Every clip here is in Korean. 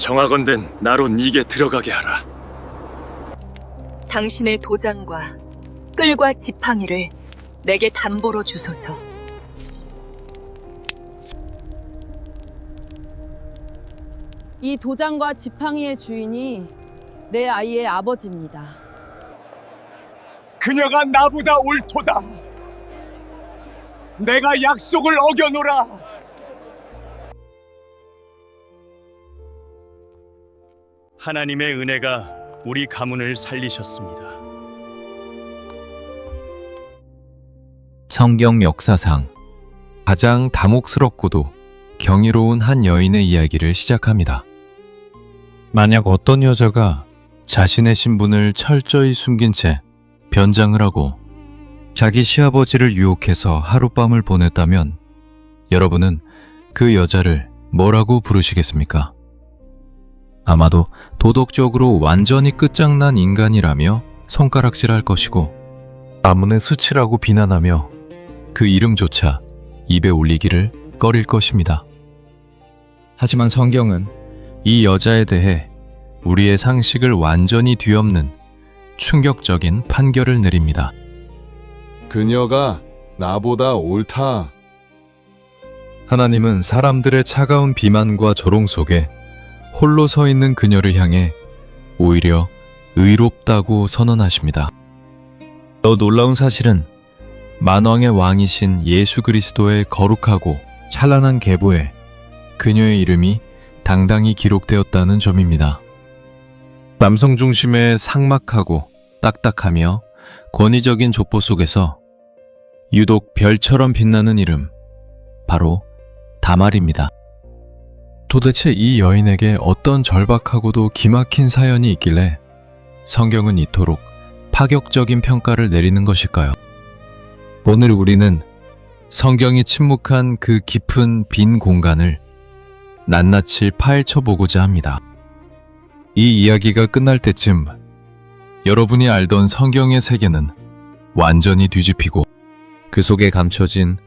정하건대 나로 네게 들어가게 하라. 당신의 도장과 끌과 지팡이를 내게 담보로 주소서. 이 도장과 지팡이의 주인이 내 아이의 아버지입니다. 그녀가 나보다 옳도다. 내가 약속을 어겨노라. 하나님의 은혜가 우리 가문을 살리셨습니다. 성경 역사상 가장 다목스럽고도 경이로운 한 여인의 이야기를 시작합니다. 만약 어떤 여자가 자신의 신분을 철저히 숨긴 채 변장을 하고 자기 시아버지를 유혹해서 하룻밤을 보냈다면 여러분은 그 여자를 뭐라고 부르시겠습니까? 아마도 도덕적으로 완전히 끝장난 인간이라며 손가락질할 것이고 가문의 수치라고 비난하며 그 이름조차 입에 올리기를 꺼릴 것입니다. 하지만 성경은 이 여자에 대해 우리의 상식을 완전히 뒤엎는 충격적인 판결을 내립니다. 그녀가 나보다 옳다. 하나님은 사람들의 차가운 비만과 조롱 속에 홀로 서 있는 그녀를 향해 오히려 의롭다고 선언하십니다. 더 놀라운 사실은 만왕의 왕이신 예수 그리스도의 거룩하고 찬란한 계보에 그녀의 이름이 당당히 기록되었다는 점입니다. 남성 중심의 삭막하고 딱딱하며 권위적인 족보 속에서 유독 별처럼 빛나는 이름, 바로 다말입니다. 도대체 이 여인에게 어떤 절박하고도 기막힌 사연이 있길래 성경은 이토록 파격적인 평가를 내리는 것일까요? 오늘 우리는 성경이 침묵한 그 깊은 빈 공간을 낱낱이 파헤쳐 보고자 합니다. 이 이야기가 끝날 때쯤 여러분이 알던 성경의 세계는 완전히 뒤집히고 그 속에 감춰진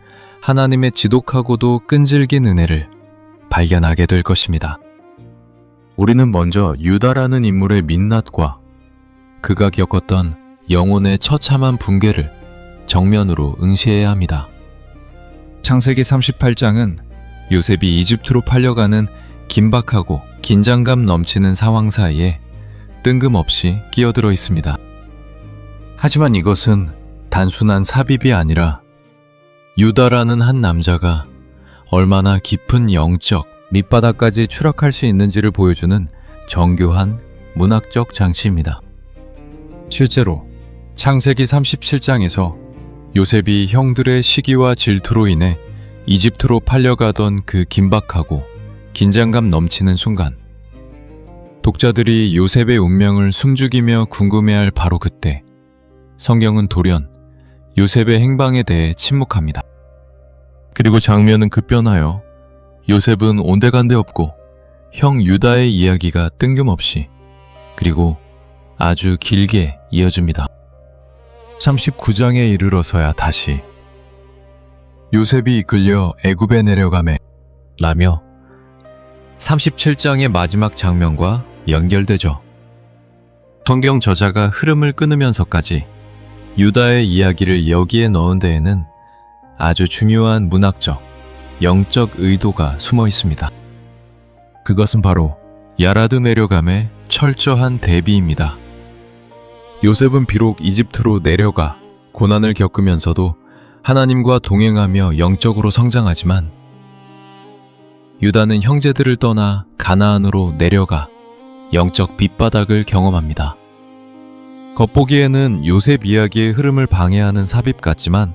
하나님의 지독하고도 끈질긴 은혜를 발견하게 될 것입니다. 우리는 먼저 유다라는 인물의 민낯과 그가 겪었던 영혼의 처참한 붕괴를 정면으로 응시해야 합니다. 창세기 38장은 요셉이 이집트로 팔려가는 긴박하고 긴장감 넘치는 상황 사이에 뜬금없이 끼어들어 있습니다. 하지만 이것은 단순한 삽입이 아니라 유다라는 한 남자가 얼마나 깊은 영적 밑바닥까지 추락할 수 있는지를 보여주는 정교한 문학적 장치입니다. 실제로 창세기 37장에서 요셉이 형들의 시기와 질투로 인해 이집트로 팔려가던 그 긴박하고 긴장감 넘치는 순간, 독자들이 요셉의 운명을 숨죽이며 궁금해할 바로 그때 성경은 돌연 요셉의 행방에 대해 침묵합니다. 그리고 장면은 급변하여 요셉은 온데간데 없고 형 유다의 이야기가 뜬금없이 그리고 아주 길게 이어집니다. 39장에 이르러서야 다시 요셉이 이끌려 애굽에 내려가매 라며 37장의 마지막 장면과 연결되죠. 성경 저자가 흐름을 끊으면서까지 유다의 이야기를 여기에 넣은 데에는 아주 중요한 문학적, 영적 의도가 숨어 있습니다. 그것은 바로 야라드 내려감의 철저한 대비입니다. 요셉은 비록 이집트로 내려가 고난을 겪으면서도 하나님과 동행하며 영적으로 성장하지만 유다는 형제들을 떠나 가나안으로 내려가 영적 밑바닥을 경험합니다. 겉보기에는 요셉 이야기의 흐름을 방해하는 삽입 같지만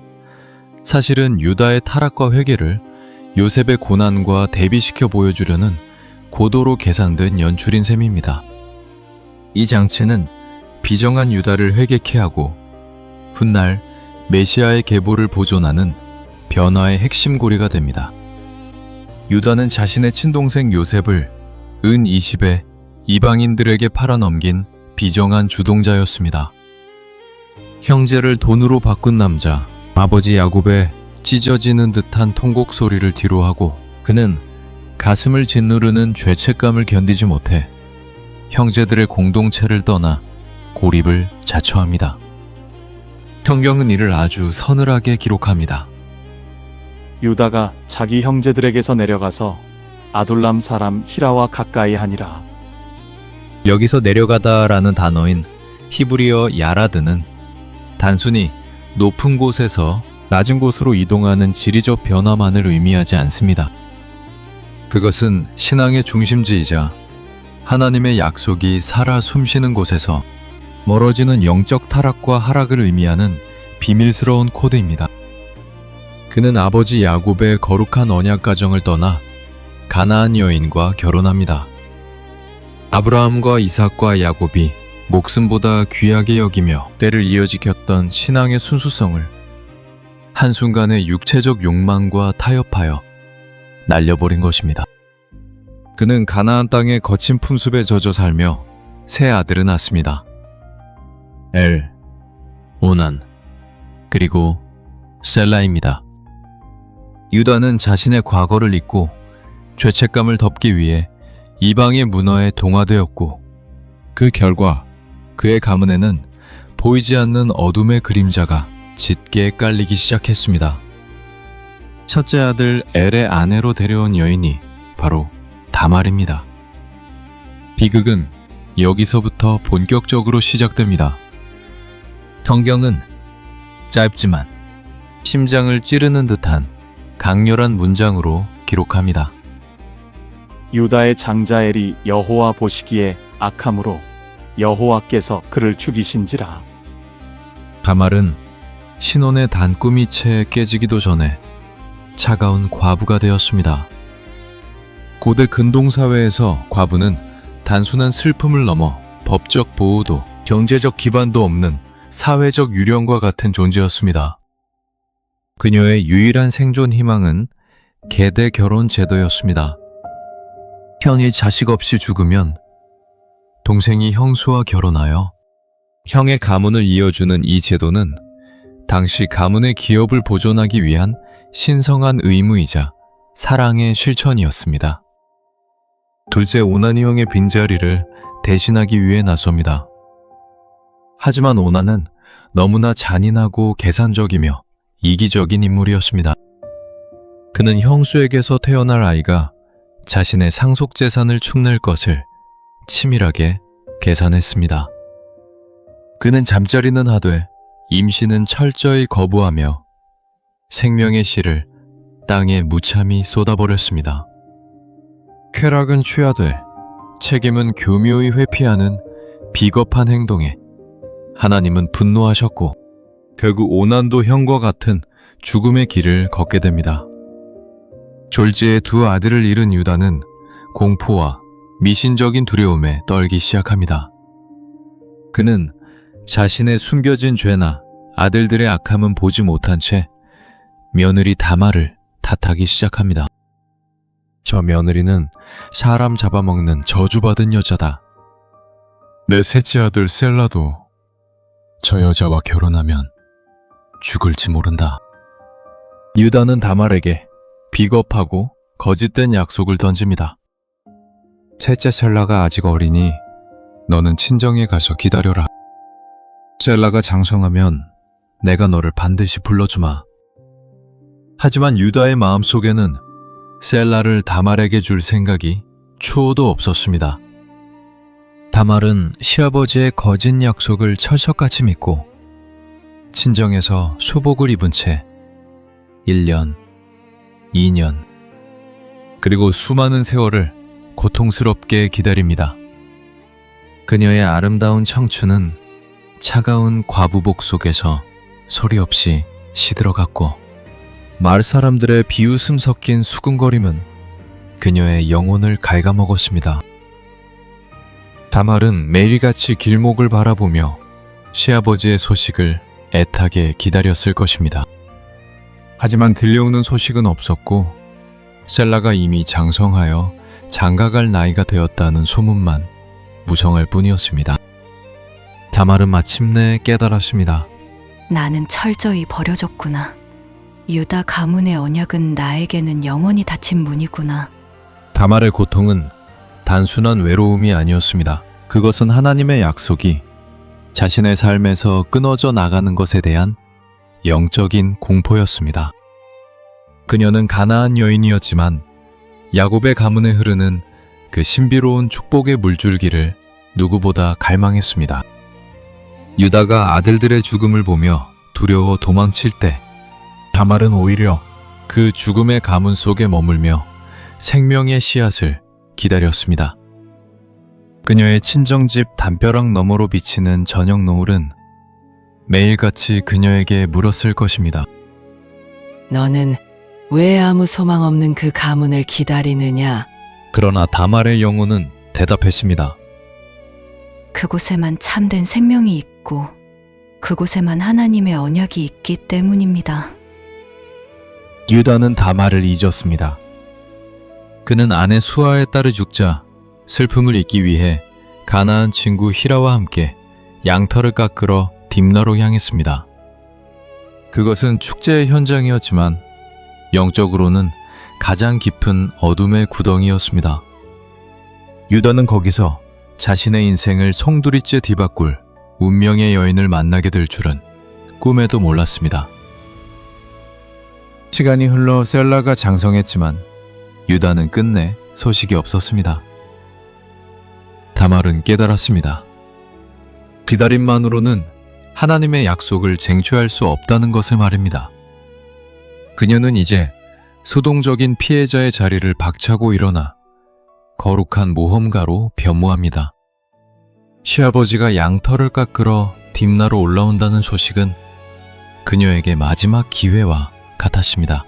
사실은 유다의 타락과 회개를 요셉의 고난과 대비시켜 보여주려는 고도로 계산된 연출인 셈입니다. 이 장치는 비정한 유다를 회개케 하고 훗날 메시아의 계보를 보존하는 변화의 핵심 고리가 됩니다. 유다는 자신의 친동생 요셉을 은 20에 이방인들에게 팔아넘긴 비정한 주동자였습니다. 형제를 돈으로 바꾼 남자, 아버지 야곱의 찢어지는 듯한 통곡 소리를 뒤로하고 그는 가슴을 짓누르는 죄책감을 견디지 못해 형제들의 공동체를 떠나 고립을 자초합니다. 성경은 이를 아주 서늘하게 기록합니다. 유다가 자기 형제들에게서 내려가서 아둘람 사람 히라와 가까이 하니라. 여기서 내려가다라는 단어인 히브리어 야라드는 단순히 높은 곳에서 낮은 곳으로 이동하는 지리적 변화만을 의미하지 않습니다. 그것은 신앙의 중심지이자 하나님의 약속이 살아 숨쉬는 곳에서 멀어지는 영적 타락과 하락을 의미하는 비밀스러운 코드입니다. 그는 아버지 야곱의 거룩한 언약 가정을 떠나 가나안 여인과 결혼합니다. 아브라함과 이삭과 야곱이 목숨보다 귀하게 여기며 때를 이어지켰던 신앙의 순수성을 한순간의 육체적 욕망과 타협하여 날려버린 것입니다. 그는 가나안 땅의 거친 풍습에 젖어 살며 세 아들을 낳습니다. 엘, 오난, 그리고 셀라입니다. 유다는 자신의 과거를 잊고 죄책감을 덮기 위해 이방의 문화에 동화되었고 그 결과 그의 가문에는 보이지 않는 어둠의 그림자가 짙게 깔리기 시작했습니다. 첫째 아들 엘의 아내로 데려온 여인이 바로 다말입니다. 비극은 여기서부터 본격적으로 시작됩니다. 성경은 짧지만 심장을 찌르는 듯한 강렬한 문장으로 기록합니다. 유다의 장자 엘이 여호와 보시기에 악함으로 여호와께서 그를 죽이신지라. 다말은 신혼의 단꿈이 채 깨지기도 전에 차가운 과부가 되었습니다. 고대 근동사회에서 과부는 단순한 슬픔을 넘어 법적 보호도 경제적 기반도 없는 사회적 유령과 같은 존재였습니다. 그녀의 유일한 생존 희망은 계대 결혼 제도였습니다. 형이 자식 없이 죽으면 동생이 형수와 결혼하여 형의 가문을 이어주는 이 제도는 당시 가문의 기업을 보존하기 위한 신성한 의무이자 사랑의 실천이었습니다. 둘째 오난이 형의 빈자리를 대신하기 위해 나섭니다. 하지만 오난은 너무나 잔인하고 계산적이며 이기적인 인물이었습니다. 그는 형수에게서 태어날 아이가 자신의 상속 재산을 축낼 것을 치밀하게 계산했습니다. 그는 잠자리는 하되 임신은 철저히 거부하며 생명의 씨를 땅에 무참히 쏟아버렸습니다. 쾌락은 취하되 책임은 교묘히 회피하는 비겁한 행동에 하나님은 분노하셨고 결국 오난도 형과 같은 죽음의 길을 걷게 됩니다. 졸지에 두 아들을 잃은 유다는 공포와 미신적인 두려움에 떨기 시작합니다. 그는 자신의 숨겨진 죄나 아들들의 악함은 보지 못한 채 며느리 다말을 탓하기 시작합니다. 저 며느리는 사람 잡아먹는 저주받은 여자다. 내 셋째 아들 셀라도 저 여자와 결혼하면 죽을지 모른다. 유다는 다말에게 비겁하고 거짓된 약속을 던집니다. 셋째 셀라가 아직 어리니 너는 친정에 가서 기다려라. 셀라가 장성하면 내가 너를 반드시 불러주마. 하지만 유다의 마음속에는 셀라를 다말에게 줄 생각이 추호도 없었습니다. 다말은 시아버지의 거짓 약속을 철석같이 믿고 친정에서 수복을 입은 채 1년, 2년, 그리고 수많은 세월을 고통스럽게 기다립니다. 그녀의 아름다운 청춘은 차가운 과부복 속에서 소리 없이 시들어갔고 마을 사람들의 비웃음 섞인 수군거림은 그녀의 영혼을 갉아먹었습니다. 다말은 매일같이 길목을 바라보며 시아버지의 소식을 애타게 기다렸을 것입니다. 하지만 들려오는 소식은 없었고 셀라가 이미 장성하여 장가갈 나이가 되었다는 소문만 무성할 뿐이었습니다. 다말은 마침내 깨달았습니다. 나는 철저히 버려졌구나. 유다 가문의 언약은 나에게는 영원히 닫힌 문이구나. 다말의 고통은 단순한 외로움이 아니었습니다. 그것은 하나님의 약속이 자신의 삶에서 끊어져 나가는 것에 대한 영적인 공포였습니다. 그녀는 가나안 여인이었지만 야곱의 가문에 흐르는 그 신비로운 축복의 물줄기를 누구보다 갈망했습니다. 유다가 아들들의 죽음을 보며 두려워 도망칠 때 다말은 오히려 그 죽음의 가문 속에 머물며 생명의 씨앗을 기다렸습니다. 그녀의 친정집 담벼락 너머로 비치는 저녁 노을은 매일같이 그녀에게 물었을 것입니다. 너는 왜 아무 소망 없는 그 가문을 기다리느냐? 그러나 다말의 영혼은 대답했습니다. 그곳에만 참된 생명이 있고 그곳에만 하나님의 언약이 있기 때문입니다. 유다는 다말을 잊었습니다. 그는 아내 수아의 딸이 죽자 슬픔을 잊기 위해 가나안 친구 히라와 함께 양털을 깎으러 딥나로 향했습니다. 그것은 축제의 현장이었지만 영적으로는 가장 깊은 어둠의 구덩이였습니다. 유다는 거기서 자신의 인생을 송두리째 뒤바꿀 운명의 여인을 만나게 될 줄은 꿈에도 몰랐습니다. 시간이 흘러 셀라가 장성했지만 유다는 끝내 소식이 없었습니다. 다말은 깨달았습니다. 기다림만으로는 하나님의 약속을 쟁취할 수 없다는 것을 말입니다. 그녀는 이제 수동적인 피해자의 자리를 박차고 일어나 거룩한 모험가로 변모합니다. 시아버지가 양털을 깎으러 딥나로 올라온다는 소식은 그녀에게 마지막 기회와 같았습니다.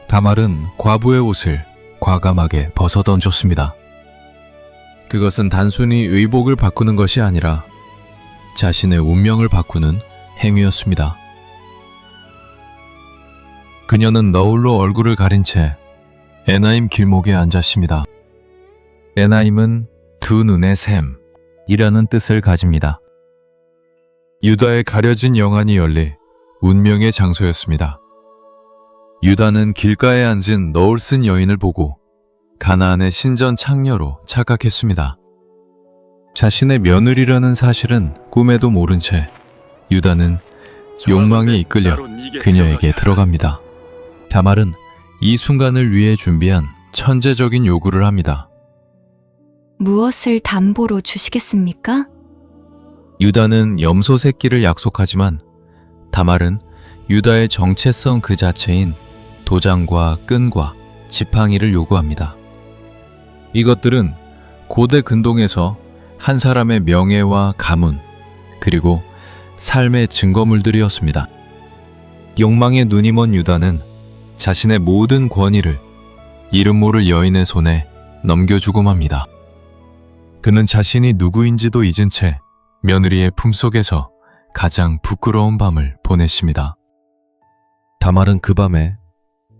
다말은 과부의 옷을 과감하게 벗어던졌습니다. 그것은 단순히 의복을 바꾸는 것이 아니라 자신의 운명을 바꾸는 행위였습니다. 그녀는 너울로 얼굴을 가린 채 에나임 길목에 앉았습니다. 에나임은 두 눈의 샘이라는 뜻을 가집니다. 유다의 가려진 영안이 열리 운명의 장소였습니다. 유다는 길가에 앉은 너울 쓴 여인을 보고 가나안의 신전 창녀로 착각했습니다. 자신의 며느리라는 사실은 꿈에도 모른 채 유다는 욕망에 이끌려 그녀에게 들어갑니다. 다말은 이 순간을 위해 준비한 천재적인 요구를 합니다. 무엇을 담보로 주시겠습니까? 유다는 염소 새끼를 약속하지만 다말은 유다의 정체성 그 자체인 도장과 끈과 지팡이를 요구합니다. 이것들은 고대 근동에서 한 사람의 명예와 가문, 그리고 삶의 증거물들이었습니다. 욕망에 눈이 먼 유다는 자신의 모든 권위를 이름 모를 여인의 손에 넘겨주고 맙니다. 그는 자신이 누구인지도 잊은 채 며느리의 품속에서 가장 부끄러운 밤을 보냈습니다. 다말은 그 밤에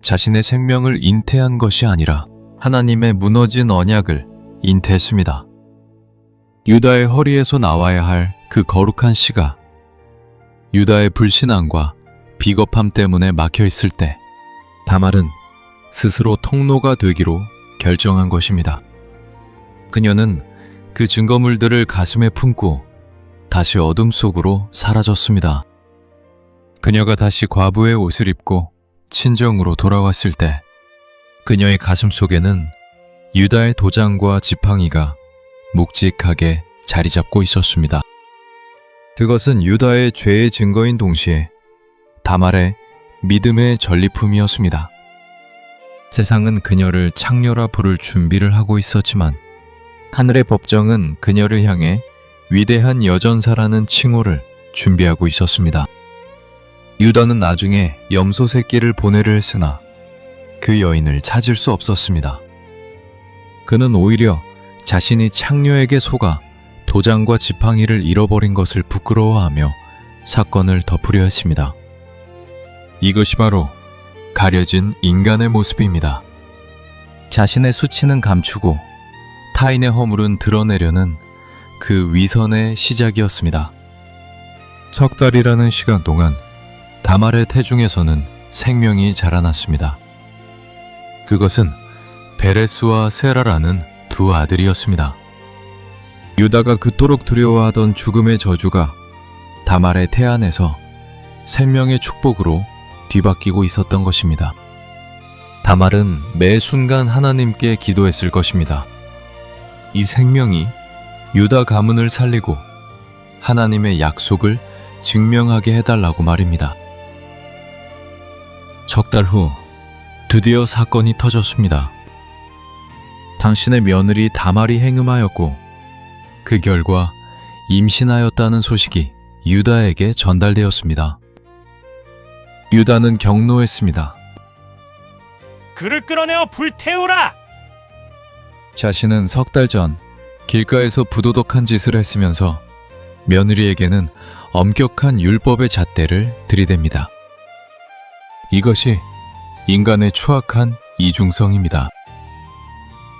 자신의 생명을 인태한 것이 아니라 하나님의 무너진 언약을 인태했습니다. 유다의 허리에서 나와야 할 그 거룩한 씨가 유다의 불신앙과 비겁함 때문에 막혀 있을 때 다말은 스스로 통로가 되기로 결정한 것입니다. 그녀는 그 증거물들을 가슴에 품고 다시 어둠 속으로 사라졌습니다. 그녀가 다시 과부의 옷을 입고 친정으로 돌아왔을 때 그녀의 가슴 속에는 유다의 도장과 지팡이가 묵직하게 자리 잡고 있었습니다. 그것은 유다의 죄의 증거인 동시에 다말의 믿음의 전리품이었습니다. 세상은 그녀를 창녀라 부를 준비를 하고 있었지만 하늘의 법정은 그녀를 향해 위대한 여전사라는 칭호를 준비하고 있었습니다. 유다는 나중에 염소 새끼를 보내려 했으나 그 여인을 찾을 수 없었습니다. 그는 오히려 자신이 창녀에게 속아 도장과 지팡이를 잃어버린 것을 부끄러워하며 사건을 덮으려 했습니다. 이것이 바로 가려진 인간의 모습입니다. 자신의 수치는 감추고 타인의 허물은 드러내려는 그 위선의 시작이었습니다. 석 달이라는 시간 동안 다말의 태중에서는 생명이 자라났습니다. 그것은 베레스와 세라라는 두 아들이었습니다. 유다가 그토록 두려워하던 죽음의 저주가 다말의 태안에서 생명의 축복으로 뒤바뀌고 있었던 것입니다. 다말은 매 순간 하나님께 기도했을 것입니다. 이 생명이 유다 가문을 살리고 하나님의 약속을 증명하게 해달라고 말입니다. 석 달 후 드디어 사건이 터졌습니다. 당신의 며느리 다말이 행음하였고 그 결과 임신하였다는 소식이 유다에게 전달되었습니다. 유다는 경노했습니다. 그를 끌어내어 불태우라! 자신은 석 달 전 길가에서 부도덕한 짓을 했으면서 며느리에게는 엄격한 율법의 잣대를 들이댑니다. 이것이 인간의 추악한 이중성입니다.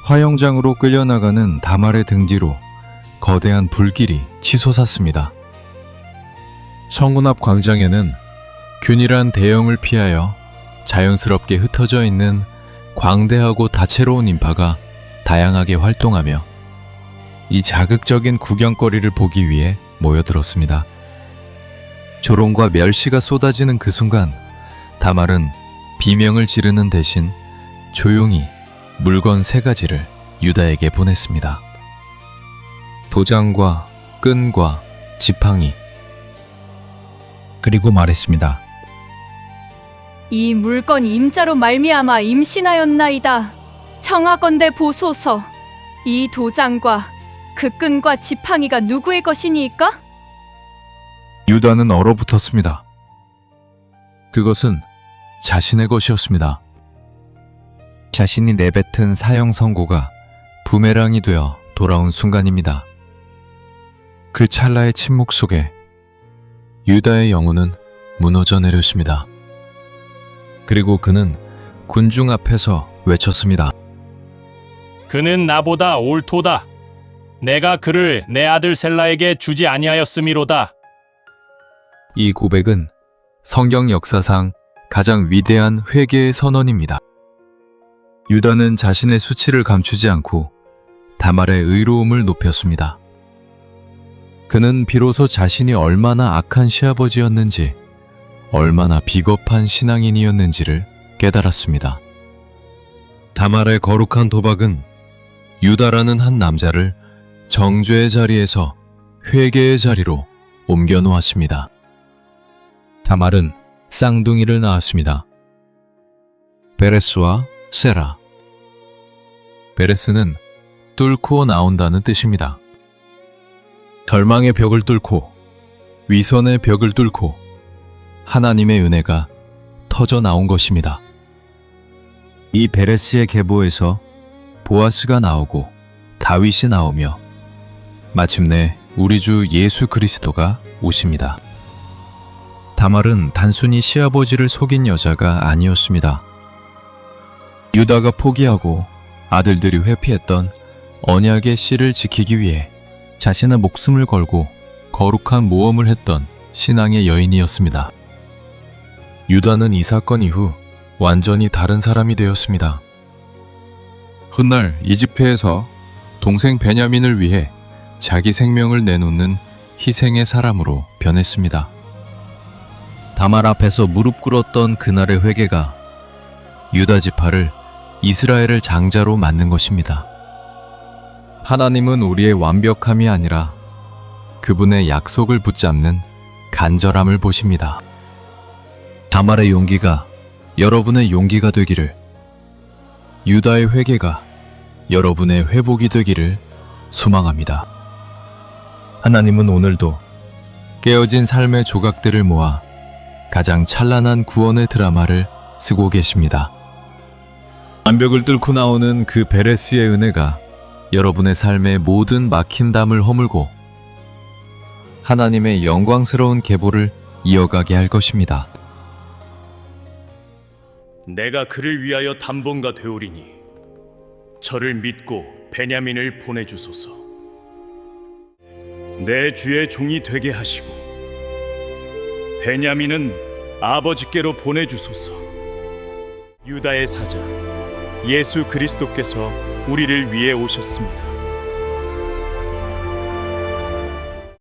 화영장으로 끌려나가는 다말의 등 뒤로 거대한 불길이 치솟았습니다. 성문 앞 광장에는 균일한 대형을 피하여 자연스럽게 흩어져 있는 광대하고 다채로운 인파가 다양하게 활동하며 이 자극적인 구경거리를 보기 위해 모여들었습니다. 조롱과 멸시가 쏟아지는 그 순간 다말은 비명을 지르는 대신 조용히 물건 3가지를 유다에게 보냈습니다. 도장과 끈과 지팡이, 그리고 말했습니다. 이 물건이 임자로 말미암아 임신하였나이다. 청하건대 보소서. 이 도장과 그 끈과 지팡이가 누구의 것이니까? 유다는 얼어붙었습니다. 그것은 자신의 것이었습니다. 자신이 내뱉은 사형 선고가 부메랑이 되어 돌아온 순간입니다. 그 찰나의 침묵 속에 유다의 영혼은 무너져 내렸습니다. 그리고 그는 군중 앞에서 외쳤습니다. 그는 나보다 옳도다. 내가 그를 내 아들 셀라에게 주지 아니하였음이로다. 이 고백은 성경 역사상 가장 위대한 회개의 선언입니다. 유다는 자신의 수치를 감추지 않고 다말의 의로움을 높였습니다. 그는 비로소 자신이 얼마나 악한 시아버지였는지, 얼마나 비겁한 신앙인이었는지를 깨달았습니다. 다말의 거룩한 도박은 유다라는 한 남자를 정죄의 자리에서 회개의 자리로 옮겨 놓았습니다. 다말은 쌍둥이를 낳았습니다. 베레스와 세라. 베레스는 뚫고 나온다는 뜻입니다. 절망의 벽을 뚫고, 위선의 벽을 뚫고 하나님의 은혜가 터져 나온 것입니다. 이 베레스의 계보에서 보아스가 나오고 다윗이 나오며 마침내 우리 주 예수 그리스도가 오십니다. 다말은 단순히 시아버지를 속인 여자가 아니었습니다. 유다가 포기하고 아들들이 회피했던 언약의 씨를 지키기 위해 자신의 목숨을 걸고 거룩한 모험을 했던 신앙의 여인이었습니다. 유다는 이 사건 이후 완전히 다른 사람이 되었습니다. 훗날 이집트에서 동생 베냐민을 위해 자기 생명을 내놓는 희생의 사람으로 변했습니다. 다말 앞에서 무릎 꿇었던 그날의 회개가 유다 지파를 이스라엘을 장자로 만든 것입니다. 하나님은 우리의 완벽함이 아니라 그분의 약속을 붙잡는 간절함을 보십니다. 다말의 용기가 여러분의 용기가 되기를, 유다의 회개가 여러분의 회복이 되기를 소망합니다. 하나님은 오늘도 깨어진 삶의 조각들을 모아 가장 찬란한 구원의 드라마를 쓰고 계십니다. 완벽을 뚫고 나오는 그 베레스의 은혜가 여러분의 삶의 모든 막힘담을 허물고 하나님의 영광스러운 계보를 이어가게 할 것입니다. 내가 그를 위하여 담봉가 되오리니 저를 믿고 베냐민을 보내주소서. 내 주의 종이 되게 하시고 베냐민은 아버지께로 보내주소서. 유다의 사자 예수 그리스도께서 우리를 위해 오셨습니다.